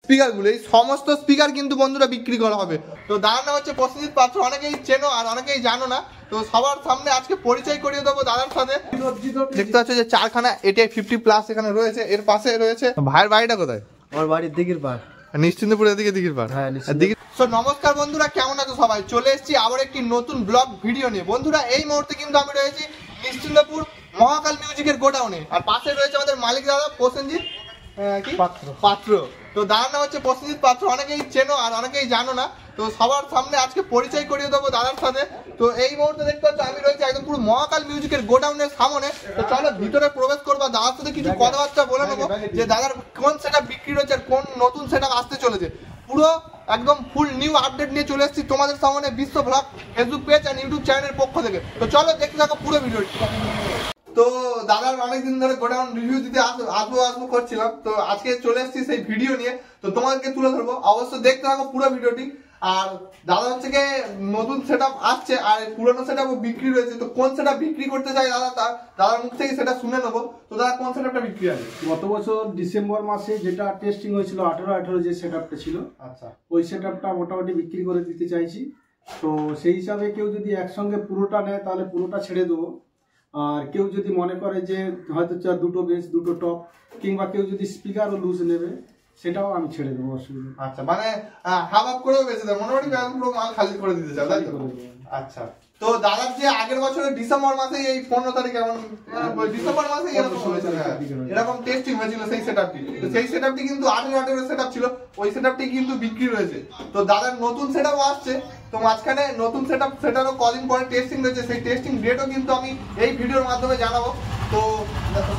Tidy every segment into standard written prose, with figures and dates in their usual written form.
স্পিকারগুলো, এই সমস্ত স্পিকার কিন্তু বন্ধুরা বিক্রি করা হবে। তো দাদার নাম হচ্ছে প্রসেনজিৎ পাত্র, অনেকেই চেনো আর অনেকেই জানো না। তো সবার সামনে আজকে পরিচয় করিয়ে দেবো দাদার সাথে। দেখতে পাচ্ছ যে চারখানা এটিআই 50+ এখানে রয়েছে, এর পাশে রয়েছে। ভাইয়ের বাড়িটা কোথায়? আমার বাড়ি দিঘির পাড়, নিশ্চিন্তপুর। এদিকে দিঘির পাড়। হ্যাঁ দিঘির। তো নমস্কার বন্ধুরা, কেমন আছো সবাই? চলে এসেছি আবার একটি নতুন ব্লগ ভিডিও নিয়ে। বন্ধুরা এই মুহূর্তে কিন্তু আমি রয়েছি নিশ্চিন্তপুর মহাকাল মিউজিকের গোডাউনে, আর পাশে রয়েছে আমাদের মালিক দাদা প্রসেনজিৎ পাত্র। তো দাদার নাম হচ্ছে প্রসেনজিৎ পাত্র, অনেকেই চেনো আর অনেকেই জানো না। তো সবার সামনে আজকে পরিচয় করিয়ে দেবো দাদার সাথে। তো এই মুহূর্তে দেখতে পাচ্ছ আমি রয়েছি একদম পুরো মহাকাল মিউজিকের গোডাউনের সামনে। তো চলো ভিতরে প্রবেশ করবো, দাদার সাথে কিছু কথাবার্তা বলে নেবো যে দাদার কোন সেটআপ বিক্রি হচ্ছে আর কোন নতুন সেটআপ আসতে চলেছে। পুরো একদম ফুল নিউ আপডেট নিয়ে চলে এসেছি তোমাদের সামনে বিশ্ব ব্লগ ফেসবুক পেজ আর ইউটিউব চ্যানেলের পক্ষ থেকে। তো চলো দেখতে থাকো পুরো ভিডিওটি। তো দাদার অনেকদিন ধরে গোডাউন রিভিউ দিতে আসবো করছিলাম, তো আজকে চলে এসেছি সেই ভিডিও নিয়ে। তো তোমাদেরকে তুলে ধরবো, অবশ্যই দেখতে থাকো পুরো ভিডিওটি। আর দাদা হচ্ছে গিয়ে নতুন সেটআপ আসছে আর পুরনো সেটআপও বিক্রি রয়েছে। তো কোন সেটআপ বিক্রি করতে চাই দাদার মুখ থেকে সেটা শুনে নেবো। তো দাদা কোন সেটআপটা বিক্রি আছে? গত বছর ডিসেম্বর মাসে যেটা টেস্টিং হয়েছিল 18 যে সেটআপটা ছিল, আচ্ছা ওই সেটআপটা মোটামুটি বিক্রি করে দিতে চাইছি। তো সেই হিসাবে কেউ যদি একসঙ্গে পুরোটা নেয় তাহলে পুরোটা ছেড়ে দেবো। আর কেউ যদি মনে করে যে হয়তো দুটো বেস দুটো টপ, কিংবা কেউ যদি স্পিকারও লুজ নেবে সেটাও আমি ছেড়ে দেবো, অসুবিধা। আচ্ছা, মানে হাফ আপ করেও বেঁচে দেয়, মোটামুটি পুরো মাল খালি করে দিতে চাও, তাই তো? আচ্ছা, তো দাদার যে আগের বছরের ডিসেম্বর মাসে এই 15 তারিখ ডিসেম্বর মাসে এরকম টেস্টিং হয়েছিল সেই সেটআপটি। তো সেই সেটআপটি কিন্তু 18 সেটআপ ছিল, ওই সেটআপটি কিন্তু বিক্রি রয়েছে। তো দাদার নতুন সেটআপও আসছে। তো মাঝখানে নতুন সেটারও কদিন পরে টেস্টিং রয়েছে, সেই টেস্টিং ডেটও কিন্তু আমি এই ভিডিওর মাধ্যমে জানাবো। তো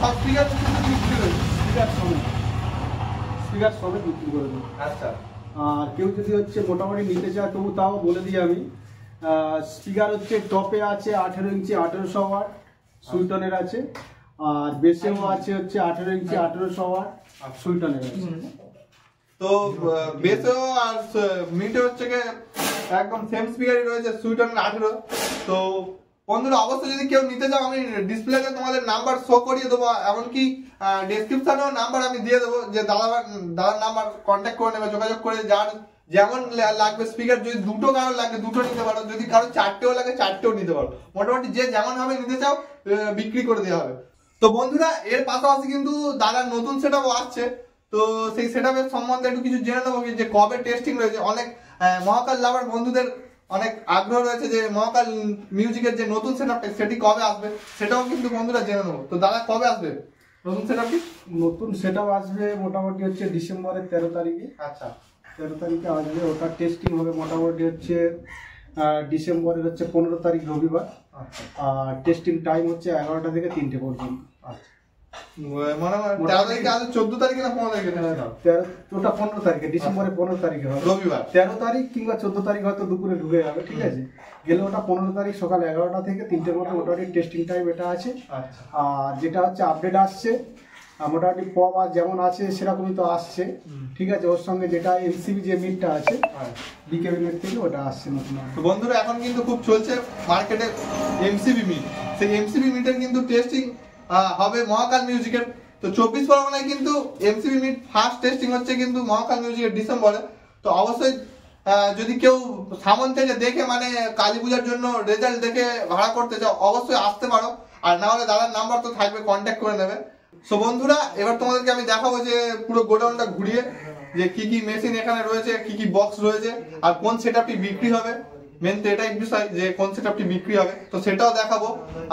সব স্পিকার কিন্তু বিক্রি রয়েছে, স্পিকার সবে বিক্রি করে দেবো। আচ্ছা, আর কেউ যদি হচ্ছে মোটামুটি নিতে চায় তবু তাও বলে দিই আমি। স্পিকার হচ্ছে টপে আছে 18 ইঞ্চি 1800 ওয়াট সুইটনের আছে, আর বেসেও আছে হচ্ছে 18 ইঞ্চি 1800 ওয়াট সুইটনের আছে। তো বেসেও আর মিটে হচ্ছে একদম সেম স্পিকারই রয়েছে, সুইটনের 18। তো বন্ধুরা অবশ্যই যদি কেউ নিতে চাও আমি ডিসপ্লেতে তোমাদের নাম্বার শো করিয়ে দেবো, এমনকি ডেসক্রিপশনেও নাম্বার আমি দিয়ে দেবো, যে দাদার নাম্বার কন্ট্যাক্ট করে নেবে, যোগাযোগ করে যার যেমন লাগবে স্পিকার। যদি দুটো কারো লাগে দুটো নিতে পারো, যদি কারো চারটেও লাগে চারটেও নিতে পারো। মোটামুটি যে যেমন ভাবে নিতে চাও বিক্রি করে দেওয়া হবে। তো বন্ধুরা এর পাশাপাশি কিন্তু দাদার নতুন সেটআপও আসছে। তো সেই সেটআপের সম্বন্ধে একটু কিছু জেনে নেবো, যে কবে টেস্টিং রয়েছে। অনেক মহাকাল লাভার বন্ধুদের অনেক আগ্রহ রয়েছে যে মহাকাল মিউজিকের যে নতুন সেটআপটা সেটি কবে আসবে, সেটাও কিন্তু বন্ধুরা জেনে নেবো। তো দাদা কবে আসবে নতুন সেটআপটি? নতুন সেটআপ আসবে মোটামুটি হচ্ছে ডিসেম্বরের 13 তারিখে। আচ্ছা, 13 তারিখে আসবে, ওটা টেস্টিং হবে মোটামুটি হচ্ছে ডিসেম্বরের হচ্ছে 15 তারিখ রবিবার। আর টেস্টিং টাইম হচ্ছে 11টা থেকে 3টে পর্যন্ত। আচ্ছা, মানে 14 তারিখে না 15 তারিখে? ওটা 15 তারিখে, ডিসেম্বরের 15 তারিখে হবে রবিবার। 13 তারিখ কিংবা 14 তারিখ হয়তো দুপুরে ঢুকে যাবে, ঠিক আছে। গেলে ওটা 15 তারিখ সকাল 11টা থেকে 3টের মধ্যে মোটামুটি টেস্টিং টাইম এটা আছে। আর যেটা হচ্ছে আপডেট আসছে মোটামুটি পপ আর যেমন আছে সেরকমই তো আসছে, ঠিক আছে। ওর সঙ্গে যেটা এমসিবি যে মিটটা আছে বিকেবি মিট থেকে ওটা আসছে নতুন। তো বন্ধুরা এখন কিন্তু খুব চলছে মার্কেটে এমসিবি মিট, সেই এমসিবি মিটের কিন্তু টেস্টিং হবে মহাকাল মিউজিকের। তো 24 পরগনায় কিন্তু এমসিবি মিট ফার্স্ট টেস্টিং হচ্ছে কিন্তু মহাকাল মিউজিকের ডিসেম্বরে। তো অবশ্যই যদি কেউ সামন থেকে দেখে মানে কালী পূজার জন্য রেজাল্ট দেখে ভাড়া করতে চাও অবশ্যই আসতে পারো, আর না হলে দাদার নাম্বার তো থাকবে, কন্ট্যাক্ট করে নেবে। সো বন্ধুরা এবার তোমাদেরকে আমি দেখাবো যে পুরো গোডাউনটা ঘুরিয়ে যে কি কি মেশিন এখানে রয়েছে, কি কি বক্স রয়েছে, আর কোন সেটআপটি বিক্রি হবে। মেন তো এটাই বিষয় যে কোন সেটআপটি বিক্রি হবে, তো সেটাও দেখাবো।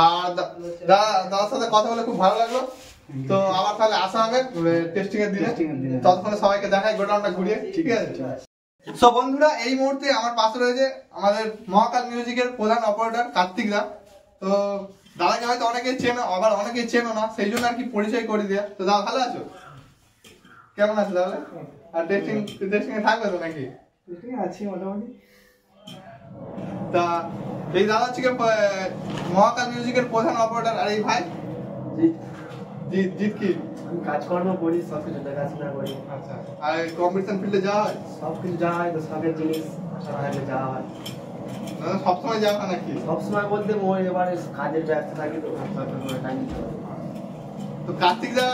আর দাদার সাথে কথা বলে খুব ভালো লাগলো। তো আবার তাহলে আসা হবে টেস্টিং এর দিনে, ততক্ষণে সবাইকে দেখাই গোডাউনটা ঘুরিয়ে, ঠিক আছে? সো বন্ধুরা এই মুহূর্তে আমার পাশে রয়েছে আমাদের মহাকাল মিউজিকের প্রধান অপারেটর কার্তিক দা। তো দাদাকে হয়তো অনেকেই চেনো, আবার অনেকেই চেনো না, সেই জন্য আর কি পরিচয় করে দেয়া। তো দাদা ভালো আছো? কেমন আছো তাহলে? আর টেস্টিং এ থাকবে তো নাকি? আছি মোটামুটি। তা এই দাদা হচ্ছে মহাকাল মিউজিকের প্রধান অপারেটর, আর এই ভাই জিৎ কি কাজকর্ম করি, সবকিছু দেখাশোনা করি। আচ্ছা, আর কম্পিটিশন ফিল্ডে যাওয়া হয়? সবকিছু যাওয়া হয়, তো সবের জিনিস যাওয়া হয়। সবসময় যাওয়া হয় নাকি? সবসময় বলতে ওই এবারে কাজের ব্যস্ত থাকি, তো টাইম। তো কার্তিক দা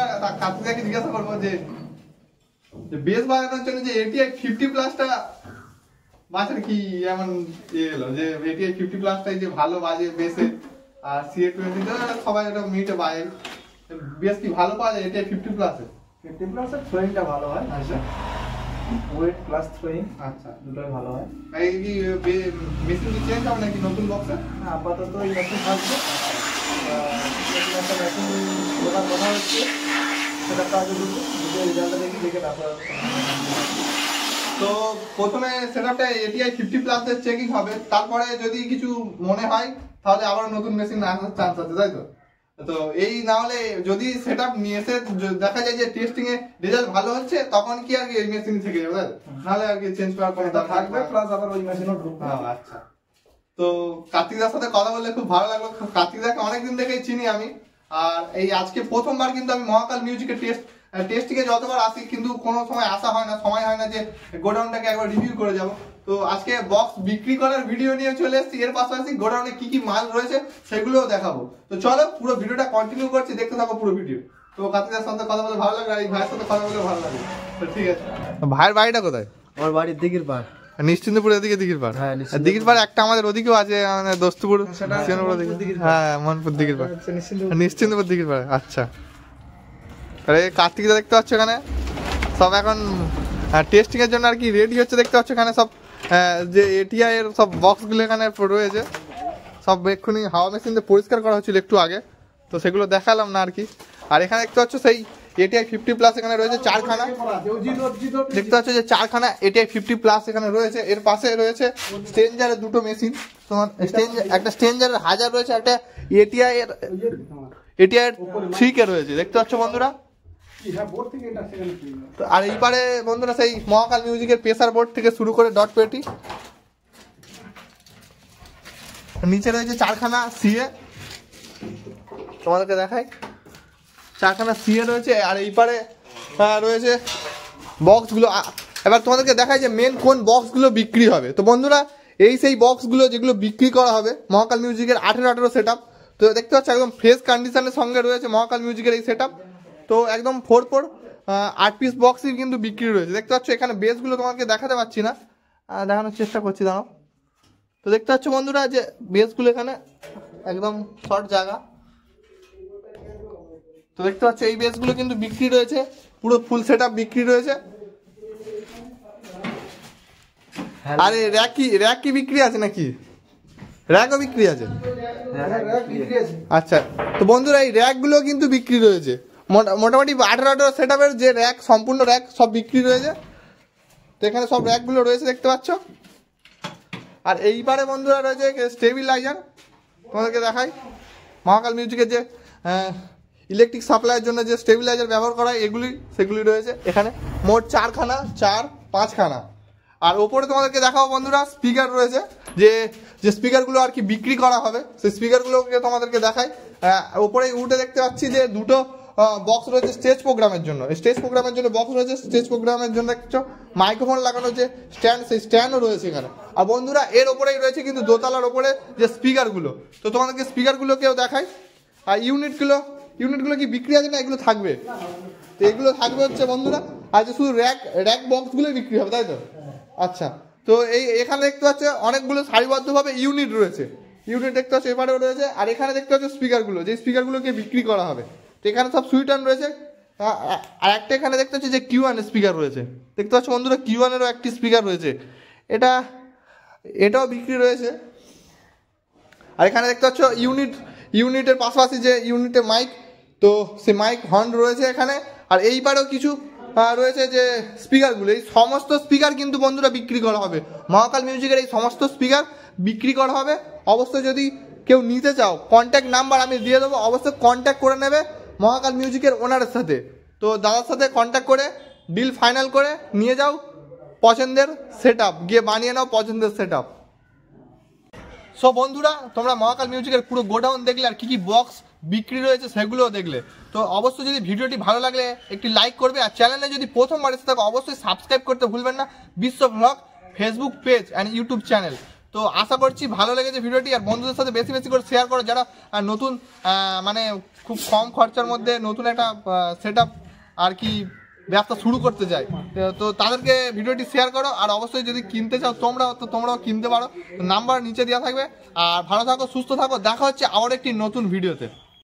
কি জিজ্ঞাসা করবো যে বেস বাজানোর জন্য যে ATI 50 প্লাসটা বাজার কি এমন এলো যে ATI 50 প্লাসটাই যে ভালো বাজে বেসে, আর CA20 তো সবাই এটা মিনিটে বাজে, বেস কি ভালো পাওয়া যায় ATI 50 প্লাসে? 50 প্লাসের থ্রোয়িংটা ভালো হয়। আচ্ছা, ওয়েট প্লাস থ্রোয়িং আচ্ছা, দুটোই ভালো হয়। এই কি মেশিন কি চেঞ্জ হবে নাকি নতুন বক্সে? না, আপাতত এই মেশিন থাকবে। একটা মেশিন ওটার কথা হচ্ছে, সেটা কাজে দুটো রেজাল্টটা দেখে তারপর। তো প্রথমে সেটআপটা ATI 50 প্লাসের চেকিং হবে, তারপরে যদি কিছু মনে হয় তাহলে আবার নতুন মেশিন আসার চান্স আছে, তাই তো? তো এই না হলে যদি সেটআপ নিয়ে এসে দেখা যায় যে টেস্টিং এ রেজাল্ট ভালো হচ্ছে, তখন কি আর কি এই মেশিন থেকে যাবে, তাই তো? নাহলে আর কি চেঞ্জ করার কোনো দরকার থাকবে, প্লাস আবার ওই মেশিনও ঢুকবে। আচ্ছা, তো কার্তিকদার সাথে কথা বললে খুব ভালো লাগলো। কার্তিকদাকে অনেকদিন থেকেই চিনি আমি, আর এই আজকে প্রথমবার কিন্তু আমি মহাকাল মিউজিকের টেস্টিং এ যতবার আসি কিন্তু কোনো সময় আসা হয় না, সময় হয় না যে গোডাউনটাকে একবার রিভিউ করে যাব। তো আজকে বক্স বিক্রি করার ভিডিও নিয়ে চলে এসেছি, এর পাশাপাশি গোডাউনে কি কি মাল রয়েছে সেগুলোও দেখাবো। তো চলো পুরো ভিডিওটা কন্টিনিউ করছি, দেখতে থাকো পুরো ভিডিও। তো কার্তিকদার সাথে কথা বলে ভালো লাগলো, আর এই ভাইয়ের সাথে কথা বলে ভালো লাগলো। তো ঠিক আছে, ভাইয়ের বাড়িটা কোথায়? আমার বাড়ির দিঘির পাড়। নিশ্চিন্তপুর এদিকে দিঘির পাড়? হ্যাঁ, দিঘির পাড় একটা আমাদের ওদিকেও আছে, মানে দোস্তপুর, হ্যাঁ মনপুর দিঘির পাড়, নিশ্চিন্তপুর দিঘির পাড়। আচ্ছা, আরে কার্তিকদা দেখতে পাচ্ছ এখানে সব এখন টেস্টিং এর জন্য আর কি রেডি হচ্ছে, দেখতে পাচ্ছ এখানে সব যে ATI এর সব বক্সগুলো এখানে রয়েছে, সব এক্ষুনি হাওয়া মেশিন দিয়ে পরিষ্কার করা হচ্ছিল একটু আগে, তো সেগুলো দেখালাম না আর কি। আর এখানে দেখতে পাচ্ছ সেই ATI 50 প্লাস এখানে রয়েছে 4খানা, দেখতে পাচ্ছ যে 4খানা ATI 50 প্লাস এখানে রয়েছে। এর পাশে রয়েছে স্ট্রেঞ্জারের দুটো মেশিন, তোমার একটা স্ট্রেঞ্জারের 1000 রয়েছে, একটা ATI এর 3K রয়েছে, দেখতে পাচ্ছ বন্ধুরা। আর এইবারে বন্ধুরা সেই মহাকাল মিউজিকের প্রেসার বোর্ড থেকে শুরু করে ডট পেটি, নিচে রয়েছে 4খানা CA, তোমাদেরকে দেখাই 4খানা CA রয়েছে। আর এইবারে রয়েছে বক্সগুলো। এবার তোমাদেরকে দেখাই যে মেন কোন বক্সগুলো বিক্রি হবে। তো বন্ধুরা এই সেই বক্সগুলো যেগুলো বিক্রি করা হবে মহাকাল মিউজিকের 18 সেটআপ। তো দেখতে পাচ্ছ একদম ফ্রেশ কন্ডিশনের সঙ্গে রয়েছে মহাকাল মিউজিকের এই সেটআপ। তো একদম 4 8 পিস বক্সই কিন্তু বিক্রি রয়েছে, দেখতে পাচ্ছ। এখানে বেসগুলো তোমাকে দেখাতে পাচ্ছি না, দেখানোর চেষ্টা করছি, দাঁড়াও। তো দেখতে পাচ্ছ বন্ধুরা যে বেসগুলো এখানে একদম শর্ট জায়গা, তো দেখতে পাচ্ছ এই বেসগুলো কিন্তু বিক্রি রয়েছে, পুরো ফুল সেটআপ বিক্রি রয়েছে। আরে র্যাক কি বিক্রি আছে নাকি? র্যাকও বিক্রি আছে? আচ্ছা, তো বন্ধুরা এই র্যাকগুলো কিন্তু বিক্রি রয়েছে, মোটামুটি 18 সেটআপের যে র্যাক, সম্পূর্ণ র্যাক সব বিক্রি রয়েছে। তো এখানে সব র্যাকগুলো রয়েছে, দেখতে পাচ্ছ। আর এইবারে বন্ধুরা রয়েছে স্টেবিলাইজার, তোমাদেরকে দেখাই মহাকাল মিউজিকের যে ইলেকট্রিক সাপ্লাইয়ের জন্য যে স্টেবিলাইজার ব্যবহার করা হয় সেগুলি রয়েছে এখানে, মোট 4খানা। আর ওপরে তোমাদেরকে দেখাবো বন্ধুরা স্পিকার রয়েছে, যে স্পিকারগুলো আর কি বিক্রি করা হবে, সেই স্পিকারগুলোকে তোমাদেরকে দেখাই। ওপরে উঠে দেখতে পাচ্ছি যে দুটো বক্স রয়েছে স্টেজ প্রোগ্রামের জন্য, বক্স রয়েছে স্টেজ প্রোগ্রামের জন্য। একটা মাইক্রোফোন লাগানোর যে স্ট্যান্ড, সেই স্ট্যান্ডও রয়েছে এখানে। আর বন্ধুরা এর ওপরেই রয়েছে কিন্তু দোতলার ওপরে যে স্পিকারগুলো, তো তোমাদেরকে স্পিকারগুলোকেও দেখাই। আর ইউনিটগুলো কি বিক্রি আছে না এগুলো থাকবে? তো এগুলো থাকবে হচ্ছে বন্ধুরা, আর যে শুধু র্যাক বক্সগুলোই বিক্রি হবে, তাই তো? আচ্ছা, তো এখানে দেখতে পাচ্ছ অনেকগুলো সারিবদ্ধভাবে ইউনিট রয়েছে, দেখতে পাচ্ছ এবারেও রয়েছে। আর এখানে দেখতে পাচ্ছ স্পিকারগুলো, যে স্পিকারগুলোকে বিক্রি করা হবে। তো এখানে সব সুইট অন রয়েছে। আর একটা এখানে দেখতে পাচ্ছি যে Q1 স্পিকার রয়েছে, দেখতে পাচ্ছ বন্ধুরা Q1 এরও একটি স্পিকার রয়েছে, এটাও বিক্রি রয়েছে। আর এখানে দেখতে পাচ্ছ ইউনিটের পাশাপাশি যে ইউনিটে মাইক, তো সে মাইক হর্ন রয়েছে এখানে। আর এইবারেও কিছু রয়েছে যে স্পিকারগুলো, এই সমস্ত স্পিকার কিন্তু বন্ধুরা বিক্রি করা হবে, মহাকাল মিউজিকের এই সমস্ত স্পিকার বিক্রি করা হবে। অবশ্যই যদি কেউ নিতে চাও, কন্ট্যাক্ট নাম্বার আমি দিয়ে দেবো, অবশ্যই কন্ট্যাক্ট করে নেবে মহাকাল মিউজিকের ওনারের সাথে। তো দাদার সাথে কন্ট্যাক্ট করে ডিল ফাইনাল করে নিয়ে যাও পছন্দের সেটআপ, গিয়ে বানিয়ে নাও পছন্দের সেটআপ। সো বন্ধুরা তোমরা মহাকাল মিউজিকের পুরো গোডাউন দেখলে, আর কি বক্স বিক্রি রয়েছে সেগুলোও দেখলে। তো অবশ্যই যদি ভিডিওটি ভালো লাগলে একটি লাইক করবে, আর চ্যানেলে যদি প্রথমবার এসে থাকো অবশ্যই সাবস্ক্রাইব করতে ভুলবেন না বিশ্ব blog Facebook page and YouTube channel. তো আশা করছি ভালো লেগেছে ভিডিওটি, আর বন্ধুদের সাথে বেশি করে শেয়ার করো, যারা নতুন মানে খুব কম খরচার মধ্যে নতুন একটা সেটআপ আর কি ব্যবসা শুরু করতে চায়, তো তাদেরকে ভিডিওটি শেয়ার করো। আর অবশ্যই যদি কিনতে চাও তোমরাও কিনতে পারো, নাম্বার নিচে দেওয়া থাকবে। আর ভালো থাকো, সুস্থ থাকো, দেখা হচ্ছে আবার একটি নতুন ভিডিওতে।